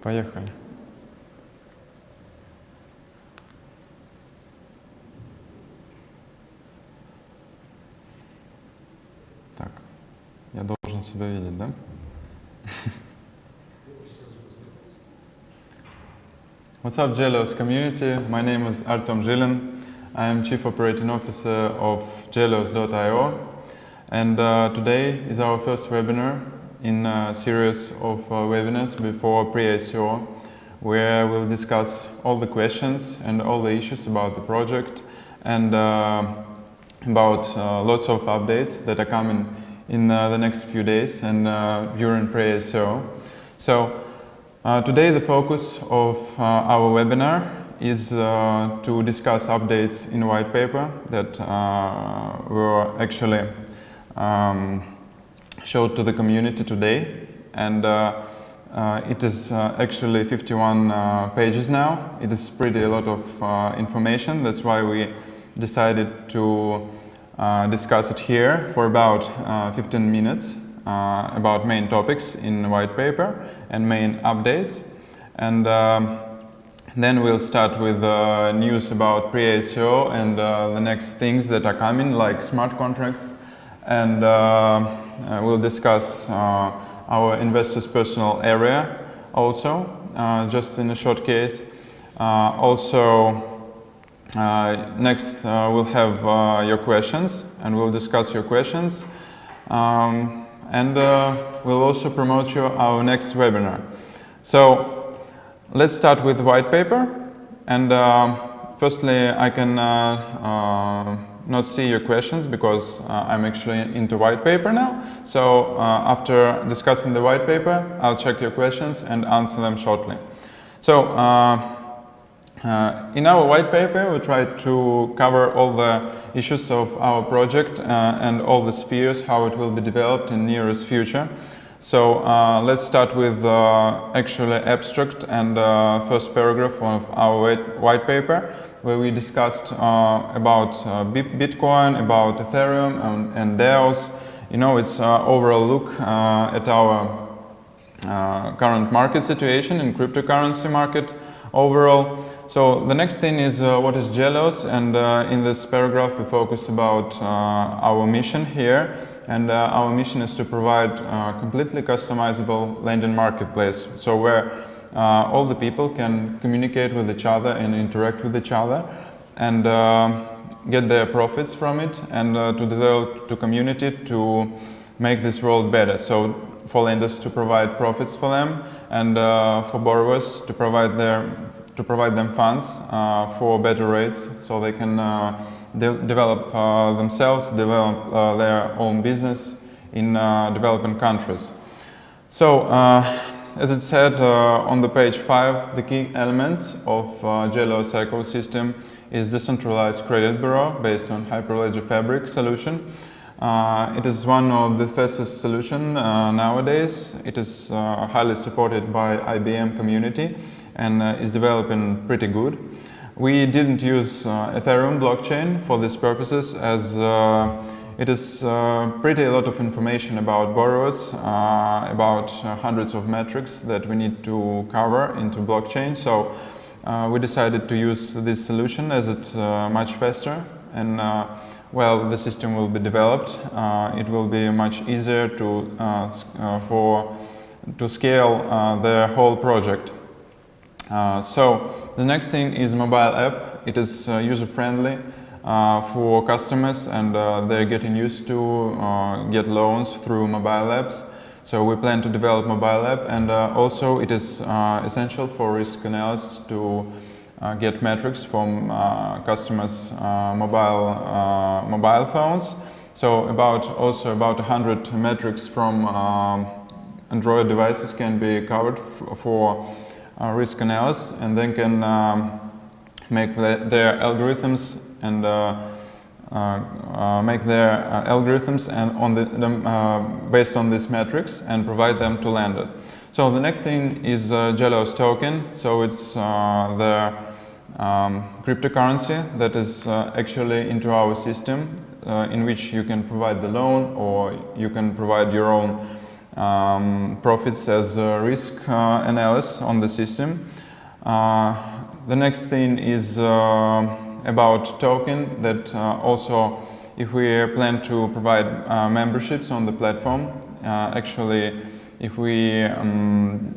Поехали. Так, я должен себя видеть, да? What's up, Gelios community? My name is Artem Zhilin. I am Chief Operating Officer of Gelios.io, and today is our first webinar in a series of webinars before pre-ICO, where we'll discuss all the questions and all the issues about the project and about lots of updates that are coming in the next few days and during pre-ICO. So today the focus of our webinar is to discuss updates in Whitepaper that were actually showed to the community today, and it is actually 51 pages now. It is pretty a lot of information. That's why we decided to discuss it here for about 15 minutes about main topics in Whitepaper and main updates, and then we'll start with news about pre-ICO and the next things that are coming, like smart contracts, and we'll discuss our investors' personal area also, just in a short case. Next we'll have your questions, and we'll discuss your questions, and we'll also promote our next webinar. So let's start with Whitepaper, and firstly I can not see your questions because I'm actually into Whitepaper now. So after discussing the Whitepaper, I'll check your questions and answer them shortly. So in our Whitepaper, we try to cover all the issues of our project and all the spheres, how it will be developed in nearest future. So let's start with actually abstract and first paragraph of our whitepaper, where we discussed about Bitcoin, about Ethereum and DAOs. You know, it's overall look at our current market situation in cryptocurrency market overall. So the next thing is what is Gelios, and in this paragraph we focus about our mission here. And our mission is to provide completely customizable lending marketplace, so where all the people can communicate with each other and interact with each other and get their profits from it, and to develop the community to make this world better. So for lenders to provide profits for them, and for borrowers to provide them funds for better rates, so they can develop themselves, develop their own business in developing countries. So, as it said on the page 5, the key elements of Gelios ecosystem is decentralized credit bureau based on Hyperledger Fabric solution. It is one of the fastest solution nowadays. It is highly supported by IBM community and is developing pretty good. We didn't use Ethereum blockchain for these purposes, as it is pretty a lot of information about borrowers, about hundreds of metrics that we need to cover into blockchain. So we decided to use this solution as it's much faster, and well, the system will be developed. It will be much easier to scale the whole project. So the next thing is mobile app. It is user-friendly for customers, and they're getting used to get loans through mobile apps. So we plan to develop mobile app, and also it is essential for risk analysts to get metrics from customers' mobile phones. So about 100 metrics from Android devices can be covered for risk analysis, and then can make their algorithms and based on these metrics and provide them to lender. So the next thing is Gelios token. So it's the cryptocurrency that is actually into our system, in which you can provide the loan, or you can provide your own profits as risk analysis on the system. The next thing is about token, that also if we plan to provide memberships on the platform, actually if we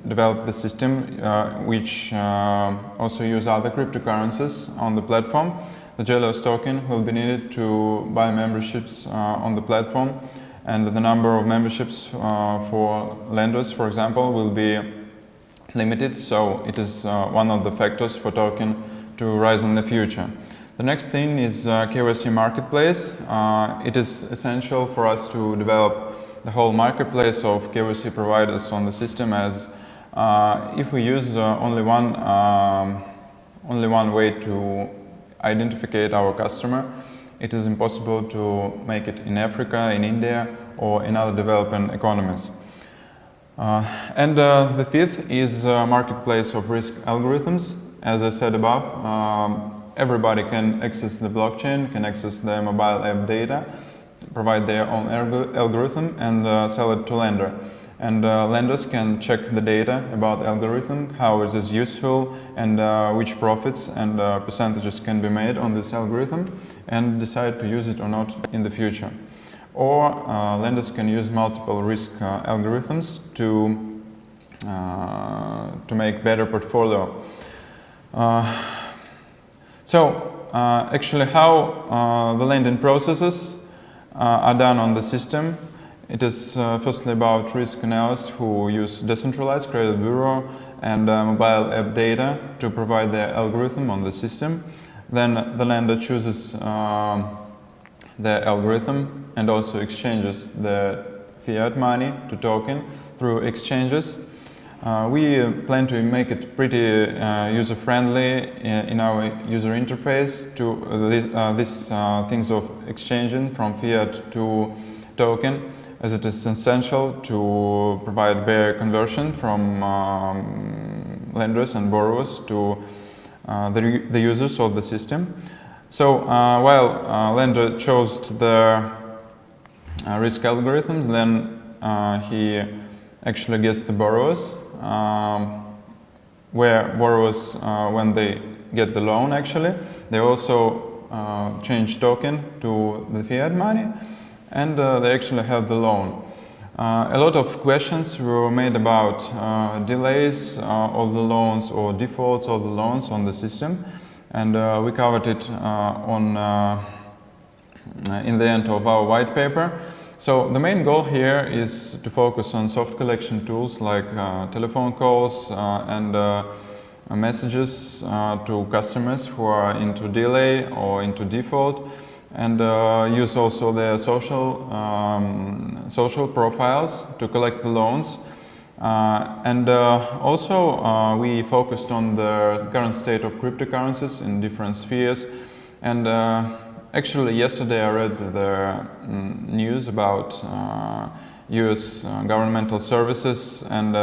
develop the system which also use other cryptocurrencies on the platform, the Gelios token will be needed to buy memberships on the platform, and the number of memberships for lenders, for example, will be limited, so it is one of the factors for token to rise in the future. The next thing is KYC marketplace. It is essential for us to develop the whole marketplace of KYC providers on the system, as if we use only one way to identify our customer, it is impossible to make it in Africa, in India, or in other developing economies. And the fifth is marketplace of risk algorithms. As I said above, everybody can access the blockchain, can access the mobile app data, provide their own algorithm, and sell it to lender. And lenders can check the data about the algorithm, how it is useful, and which profits and percentages can be made on this algorithm, and decide to use it or not in the future. Or lenders can use multiple risk algorithms to make better portfolio. Actually, how the lending processes are done on the system. It is firstly about risk analysts who use decentralized credit bureau and mobile app data to provide their algorithm on the system. Then the lender chooses the algorithm and also exchanges the fiat money to token through exchanges. We plan to make it pretty user-friendly in our user interface to these things of exchanging from fiat to token, as it is essential to provide fair conversion from lenders and borrowers to the users of the system. So while lender chose the risk algorithms, then he actually gets the borrowers, where borrowers, when they get the loan, actually, they also change token to the fiat money, and they actually have the loan. A lot of questions were made about delays of the loans or defaults of the loans on the system, and we covered it in the end of our white paper. So the main goal here is to focus on soft collection tools like telephone calls and messages to customers who are into delay or into default, and use also their social profiles to collect the loans. And also we focused on the current state of cryptocurrencies in different spheres. And actually yesterday I read the news about US governmental services, and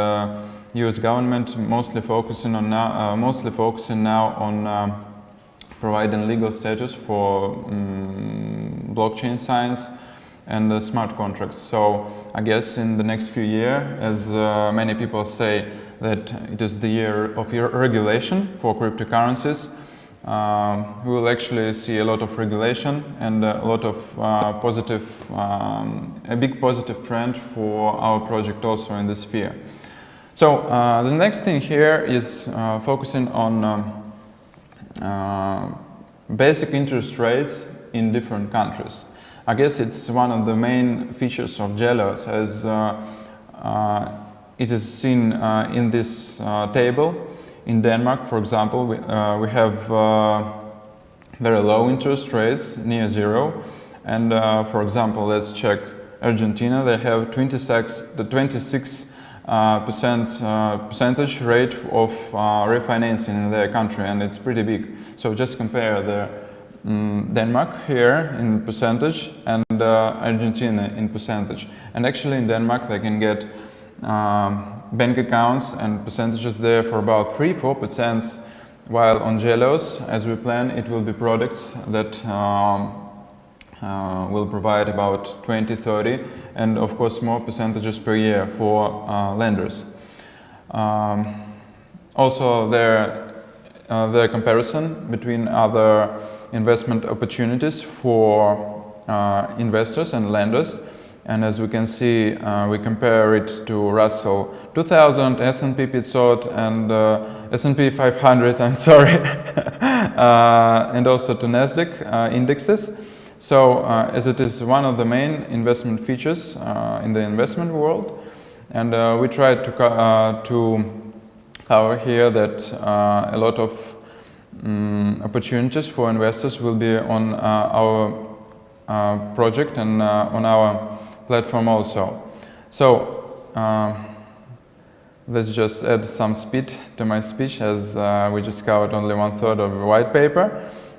US government mostly focusing now on providing legal status for blockchain signs and smart contracts. So I guess in the next few years, as many people say that it is the year of regulation for cryptocurrencies, we will actually see a lot of regulation and a lot of a big positive trend for our project also in this sphere. So the next thing here is focusing on basic interest rates in different countries. I guess it's one of the main features of Gelios, as it is seen in this table. In Denmark, for example, we have very low interest rates, near zero. And for example, let's check Argentina. They have 26% percentage rate of refinancing in their country, and it's pretty big. So just compare the Denmark here in percentage and Argentina in percentage. And actually in Denmark they can get bank accounts and percentages there for about 3–4%, while on Gelios, as we plan, it will be products that will provide about 20, 30, and of course more percentages per year for lenders. Also, the comparison between other investment opportunities for investors and lenders. And as we can see, we compare it to Russell 2000, S&P 500, and S&P 500, I'm sorry, and also to NASDAQ indexes. So, as it is one of the main investment features in the investment world, and we tried to cover here that a lot of opportunities for investors will be on our project and on our platform also. So let's just add some speed to my speech, as we just covered only 1/3 of the white paper.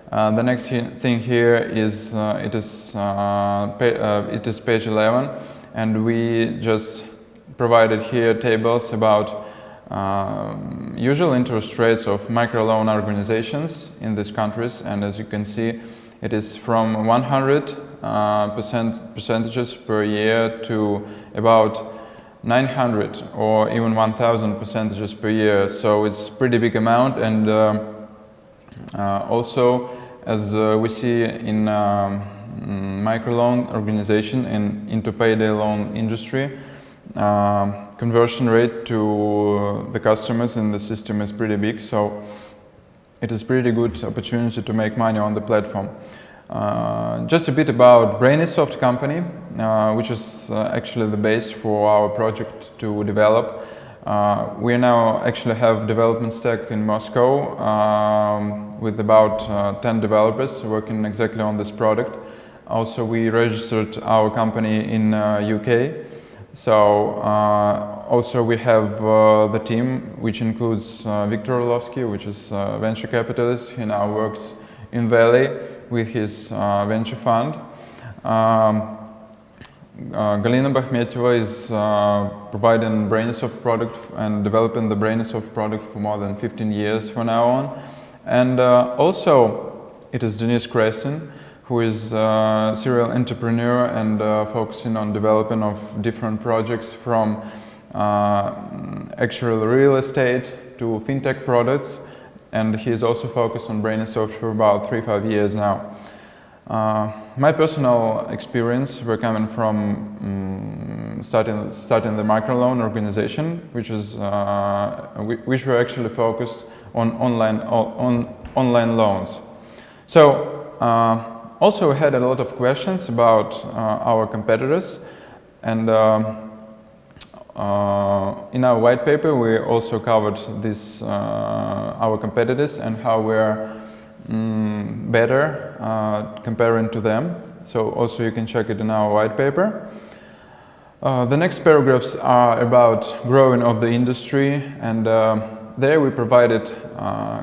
The next thing here is it is page 11, and we just provided here tables about usual interest rates of microloan organizations in these countries, and as you can see, it is from 100 percentages per year to about 900 or even 1000 percentages per year. So it's pretty big amount, and also as we see in microloan organization and into payday loan industry, conversion rate to the customers in the system is pretty big, so it is pretty good opportunity to make money on the platform. Just a bit about Brainisoft company, which is actually the base for our project to develop. We now actually have development stack in Moscow with about 10 developers working exactly on this product. Also, we registered our company in UK. So also we have the team, which includes Viktor Orlovsky, which is a venture capitalist. He now works in Valley with his venture fund. Galina Bakhmetova is providing Brainisoft product and developing the Brainisoft product for more than 15 years from now on. And also it is Denis Kresin, who is a serial entrepreneur and focusing on developing of different projects from actual real estate to fintech products, and he is also focused on Brainisoft for about 3-5 years now. My personal experience, we're coming from starting the microloan organization, which were actually focused on online loans. So also we had a lot of questions about our competitors, and in our white paper we also covered this our competitors and how we're better comparing to them. So also you can check it in our white paper. The next paragraphs are about growing of the industry, and there we provided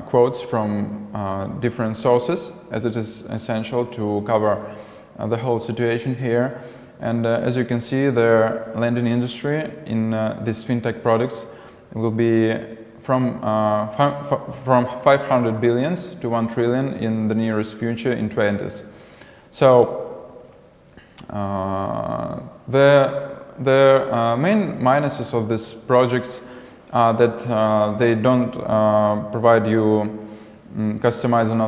quotes from different sources, as it is essential to cover the whole situation here. And as you can see, the lending industry in these fintech products will be from 500 billions to 1 trillion in the nearest future in 20s. So the main minuses of these projects are that they don't provide you customizing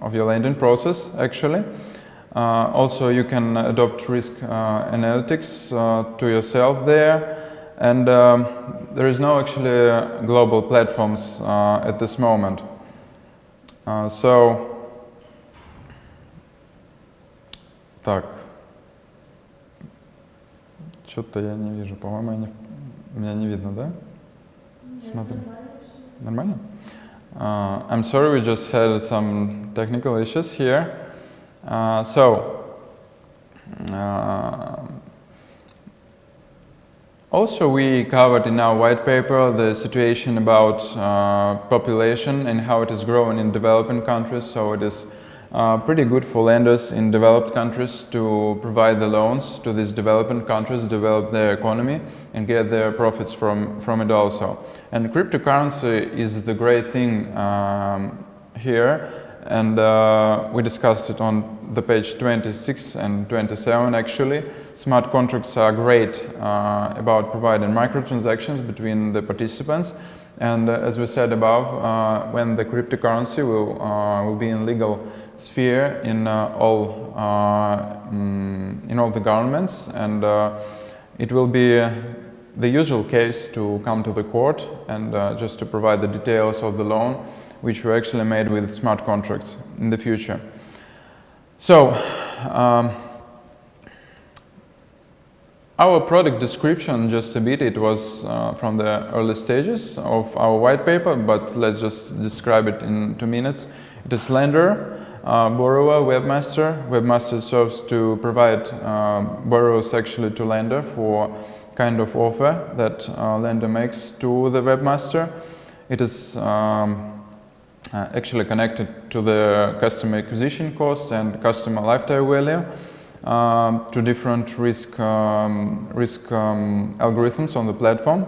of your lending process actually. Also, you can adopt risk analytics to yourself there, and there is no actually global platforms at this moment. Так, что-то я не вижу, по-моему, меня не видно, да? Смотри. Нормально? I'm sorry, we just had some technical issues here. Also we covered in our white paper the situation about population and how it is growing in developing countries. So it is pretty good for lenders in developed countries to provide the loans to these developing countries, develop their economy and get their profits from it also. And cryptocurrency is the great thing here, and we discussed it on the page 26 and 27 actually. Smart contracts are great about providing microtransactions between the participants. And as we said above, when the cryptocurrency will be in legal sphere in all the governments, and it will be the usual case to come to the court and just to provide the details of the loan, which were actually made with smart contracts in the future. So our product description, just a bit, it was from the early stages of our white paper, but let's just describe it in 2 minutes. It is lender, borrower, webmaster. Webmaster serves to provide borrowers actually to lender for kind of offer that lender makes to the webmaster. It is actually connected to the customer acquisition cost and customer lifetime value, to different risk algorithms on the platform.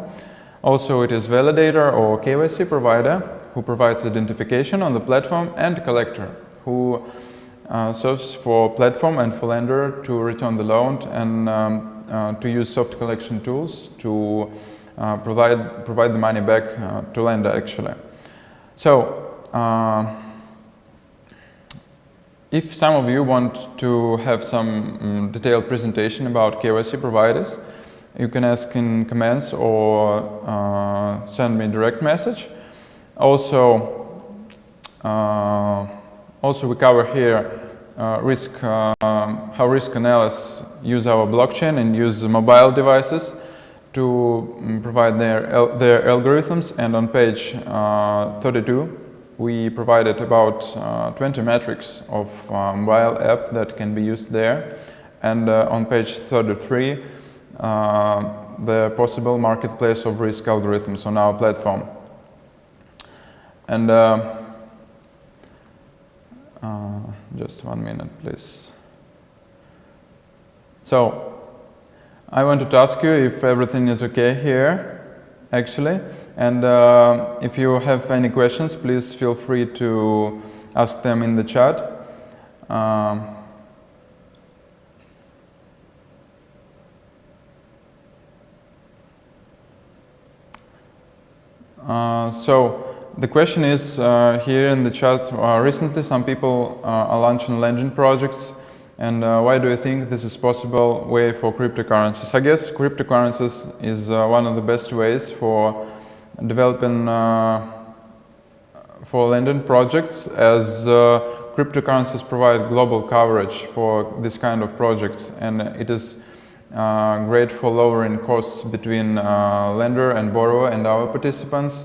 Also, it is validator or KYC provider who provides identification on the platform, and collector who serves for platform and for lender to return the loan and to use soft collection tools to provide the money back to lender actually. So if some of you want to have some detailed presentation about KYC providers, you can ask in comments or send me a direct message. Also we cover here how risk analysts use our blockchain and use mobile devices to provide their algorithms. And on page 32, we provided about 20 metrics of mobile app that can be used there. And on page 33, the possible marketplace of risk algorithms on our platform. And just 1 minute, please. So I wanted to ask you if everything is okay here, actually. And if you have any questions, please feel free to ask them in the chat. So the question is here in the chat, recently some people are launching lending projects, and why do you think this is possible way for cryptocurrencies? I guess cryptocurrencies is one of the best ways for developing for lending projects, as cryptocurrencies provide global coverage for this kind of projects, and it is great for lowering costs between lender and borrower and our participants.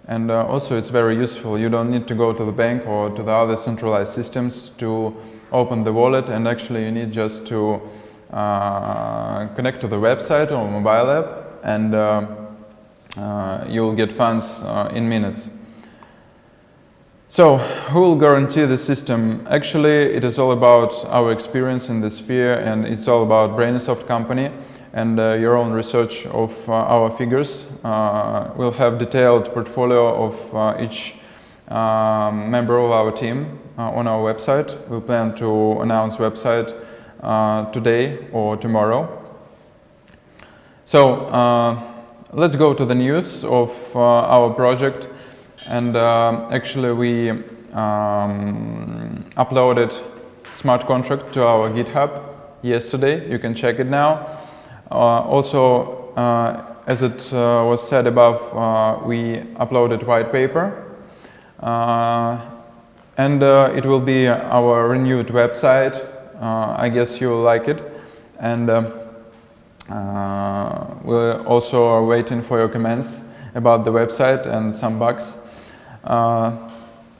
And also it's very useful. You don't need to go to the bank or to the other centralized systems to open the wallet, and actually you need just to connect to the website or mobile app, and you'll get funds in minutes. So who will guarantee the system? Actually, it is all about our experience in the sphere, and it's all about Brainisoft company and your own research of our figures. We'll have detailed portfolio of each member of our team on our website. We'll plan to announce website today or tomorrow. So let's go to the news of our project. And actually we uploaded smart contract to our GitHub yesterday. You can check it now. Also, as it was said above, we uploaded white paper, and it will be our renewed website. I guess you will like it, and we also are waiting for your comments about the website and some bugs.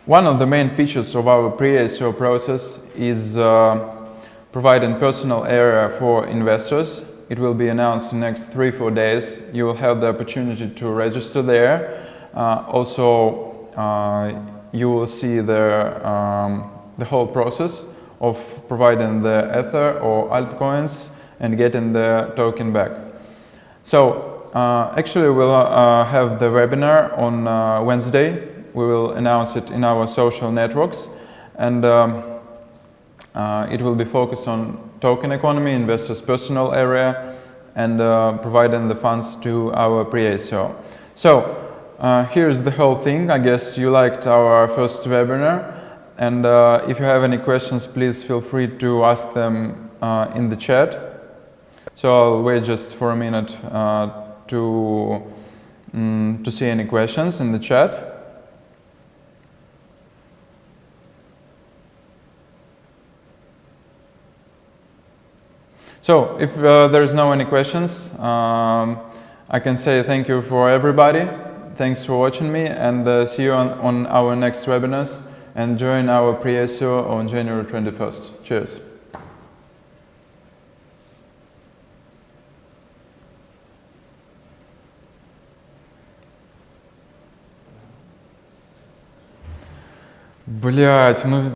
One of the main features of our pre-ico process is providing personal area for investors. It will be announced in the next 3-4 days. You will have the opportunity to register there. Also, you will see the the whole process of providing the Ether or altcoins and getting the token back. So actually we'll have the webinar on Wednesday. We will announce it in our social networks, and it will be focused on token economy, investors' personal area, and providing the funds to our pre-ICO. So here's the whole thing. I guess you liked our first webinar, and if you have any questions, please feel free to ask them in the chat. So I'll wait just for a minute to see any questions in the chat. So if there's no any questions, I can say thank you for everybody. Thanks for watching me, and see you on our next webinars, and join our pre-ICO on January 21st. Cheers. Блять, ну